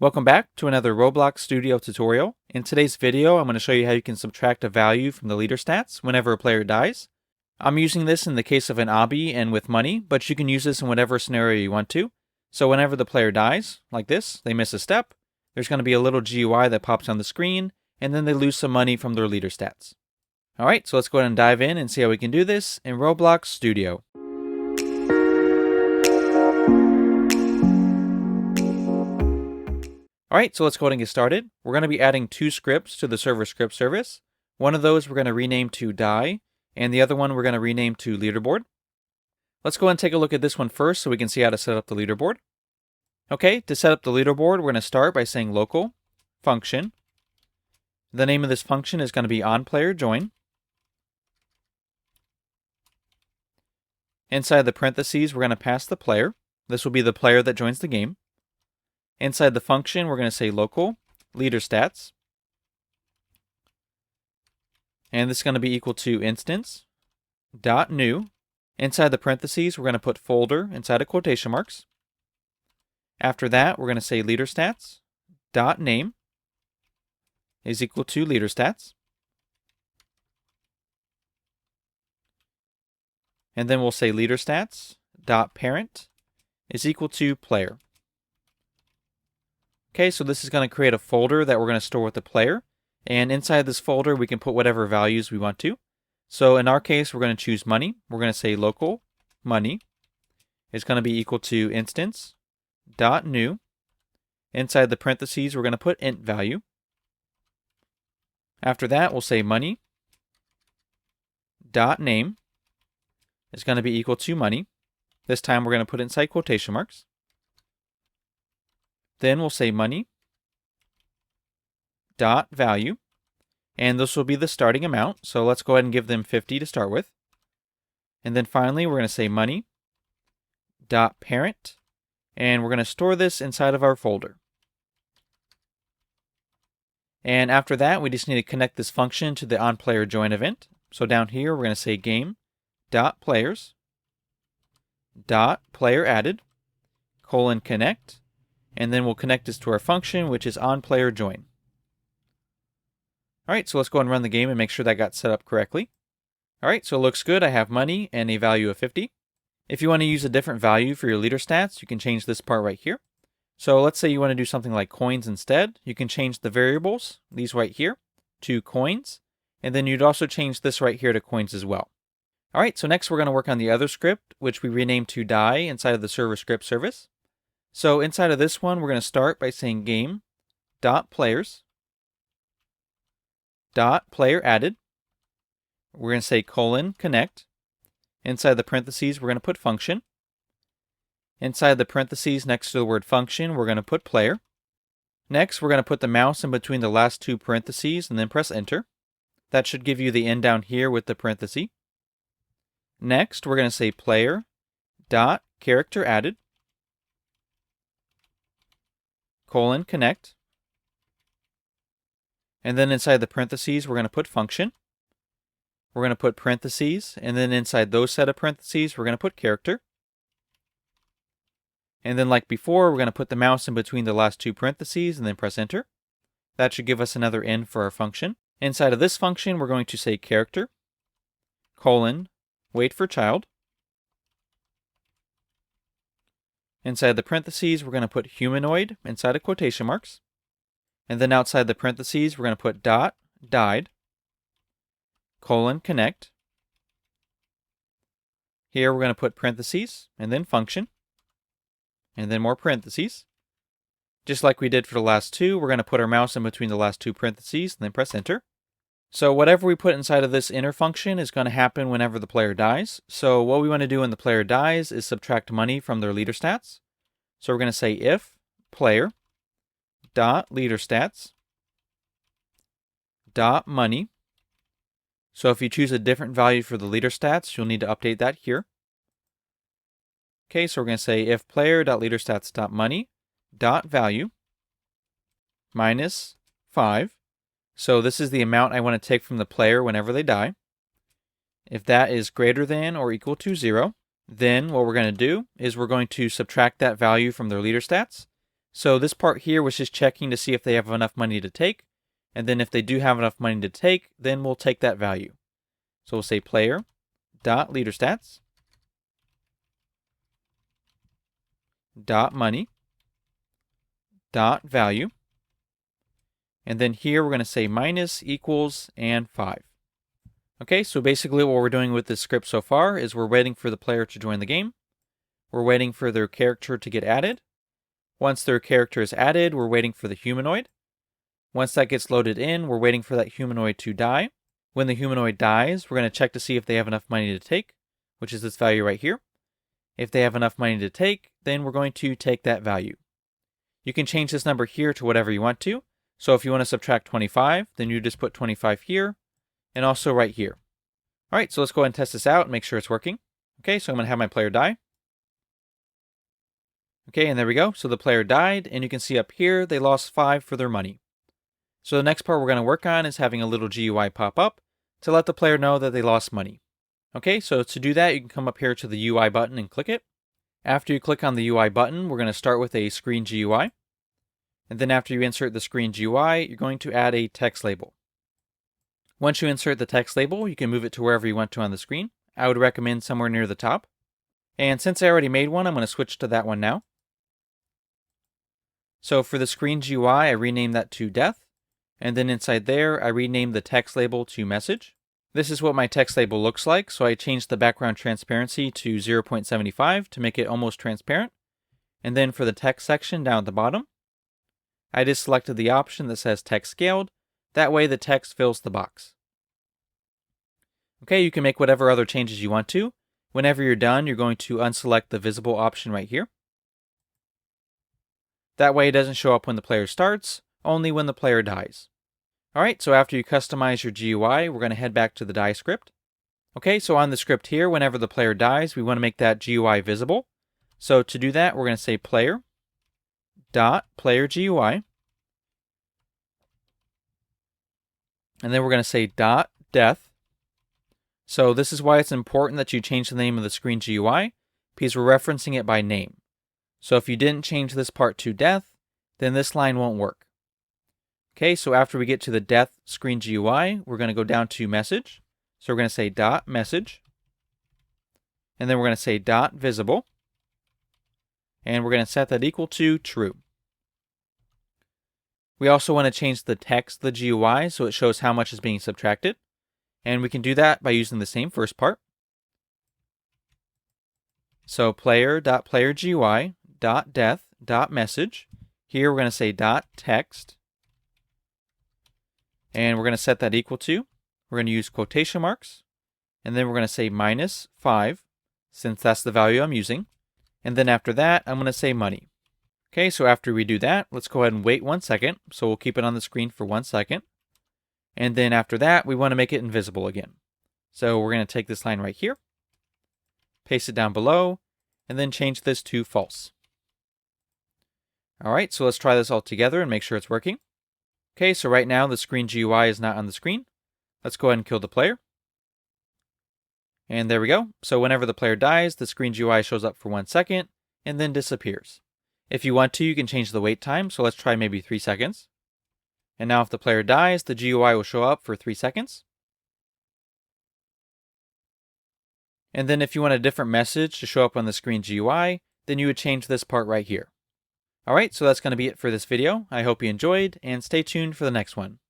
Welcome back to another Roblox Studio tutorial. In today's video, I'm going to show you how you can subtract a value from the leader stats whenever a player dies. I'm using this in the case of an obby and with money, but you can use this in whatever scenario you want to. So whenever the player dies, like this, they miss a step, there's going to be a little GUI that pops on the screen, and then they lose some money from their leader stats. Alright, so let's go ahead and dive in and see how we can do this in Roblox Studio. Alright, so let's go ahead and get started. We're going to be adding two scripts to the server script service. One of those we're going to rename to die, and the other one we're going to rename to leaderboard. Let's go ahead and take a look at this one first so we can see how to set up the leaderboard. Okay, to set up the leaderboard, we're going to start by saying local function. The name of this function is going to be onPlayerJoin. Inside the parentheses, we're going to pass the player. This will be the player that joins the game. Inside the function, we're going to say local leaderstats. And this is going to be equal to instance.new. Inside the parentheses, we're going to put folder inside of quotation marks. After that, we're going to say leaderstats.name is equal to leaderstats. And then we'll say leaderstats.parent is equal to player. Okay, so this is going to create a folder that we're going to store with the player. And inside this folder, we can put whatever values we want to. So in our case, we're going to choose money. We're going to say local money is going to be equal to instance.new. Inside the parentheses, we're going to put int value. After that, we'll say money.name is going to be equal to money. This time, we're going to put it inside quotation marks. Then we'll say money.value, and this will be the starting amount. So let's go ahead and give them 50 to start with. And then finally, we're going to say money.parent, and we're going to store this inside of our folder. And after that, we just need to connect this function to the onPlayerJoin event. So down here, we're going to say game.players.playerAdded::connect. And then we'll connect this to our function, which is onPlayerJoin. Alright, so let's go and run the game and make sure that got set up correctly. Alright, so it looks good. I have money and a value of 50. If you want to use a different value for your leader stats, you can change this part right here. So let's say you want to do something like coins instead. You can change the variables, these right here, to coins. And then you'd also change this right here to coins as well. Alright, so next we're going to work on the other script, which we renamed to die inside of the server script service. So inside of this one, we're going to start by saying game.players.playerAdded. We're going to say :connect. Inside the parentheses, we're going to put function. Inside the parentheses next to the word function, we're going to put player. Next, we're going to put the mouse in between the last two parentheses and then press enter. That should give you the end down here with the parenthesis. Next, we're going to say player.characterAdded: :connect. And then inside the parentheses, we're going to put function. We're going to put parentheses, and then inside those set of parentheses, we're going to put character. And then like before, we're going to put the mouse in between the last two parentheses and then press enter. That should give us another end for our function. Inside of this function, we're going to say character, : wait for child. Inside the parentheses, we're going to put humanoid inside of quotation marks. And then outside the parentheses, we're going to put died, : connect. Here we're going to put parentheses, and then function, and then more parentheses. Just like we did for the last two, we're going to put our mouse in between the last two parentheses, and then press enter. So whatever we put inside of this inner function is going to happen whenever the player dies. So what we want to do when the player dies is subtract money from their leader stats. So we're going to say if player.leaderstats.money. So if you choose a different value for the leader stats, you'll need to update that here. Okay, so we're going to say if player.leaderstats.money.value minus 5. So this is the amount I want to take from the player whenever they die. If that is greater than or equal to 0, then what we're going to do is we're going to subtract that value from their leader stats. So this part here was just checking to see if they have enough money to take. And then if they do have enough money to take, then we'll take that value. So we'll say player dot leaderstats dot money dot value. And then here we're going to say minus equals and 5. Okay, so basically what we're doing with this script so far is we're waiting for the player to join the game. We're waiting for their character to get added. Once their character is added, we're waiting for the humanoid. Once that gets loaded in, we're waiting for that humanoid to die. When the humanoid dies, we're going to check to see if they have enough money to take, which is this value right here. If they have enough money to take, then we're going to take that value. You can change this number here to whatever you want to. So if you want to subtract 25, then you just put 25 here and also right here. All right, so let's go ahead and test this out and make sure it's working. Okay, so I'm going to have my player die. Okay, and there we go. So the player died, and you can see up here they lost 5 for their money. So the next part we're going to work on is having a little GUI pop up to let the player know that they lost money. Okay, so to do that, you can come up here to the UI button and click it. After you click on the UI button, we're going to start with a screen GUI. And then after you insert the screen GUI, you're going to add a text label. Once you insert the text label, you can move it to wherever you want to on the screen. I would recommend somewhere near the top. And since I already made one, I'm going to switch to that one now. So for the screen GUI, I renamed that to death. And then inside there, I renamed the text label to message. This is what my text label looks like. So I changed the background transparency to 0.75 to make it almost transparent. And then for the text section down at the bottom, I just selected the option that says text scaled. That way the text fills the box. Okay, you can make whatever other changes you want to. Whenever you're done, you're going to unselect the visible option right here. That way it doesn't show up when the player starts, only when the player dies. Alright, so after you customize your GUI, we're going to head back to the die script. Okay, so on the script here, whenever the player dies, we want to make that GUI visible. So to do that, we're going to say player dot player GUI. And then we're going to say dot death. So this is why it's important that you change the name of the screen GUI, because we're referencing it by name. So if you didn't change this part to death, then this line won't work. Okay, so after we get to the death screen GUI, we're going to go down to message. So we're going to say dot message. And then we're going to say dot visible. And we're going to set that equal to true. We also want to change the text of the GUI so it shows how much is being subtracted. And we can do that by using the same first part. So player.playerGUI.death.message. Here we're going to say .text. And we're going to set that equal to. We're going to use quotation marks. And then we're going to say -5, since that's the value I'm using. And then after that, I'm going to say money. Okay, so after we do that, let's go ahead and wait 1 second. So we'll keep it on the screen for 1 second. And then after that, we want to make it invisible again. So we're going to take this line right here, paste it down below, and then change this to false. All right, so let's try this all together and make sure it's working. Okay, so right now the screen GUI is not on the screen. Let's go ahead and kill the player. And there we go. So whenever the player dies, the screen GUI shows up for 1 second and then disappears. If you want to, you can change the wait time. So let's try maybe 3 seconds. And now if the player dies, the GUI will show up for 3 seconds. And then if you want a different message to show up on the screen GUI, then you would change this part right here. Alright, so that's going to be it for this video. I hope you enjoyed, and stay tuned for the next one.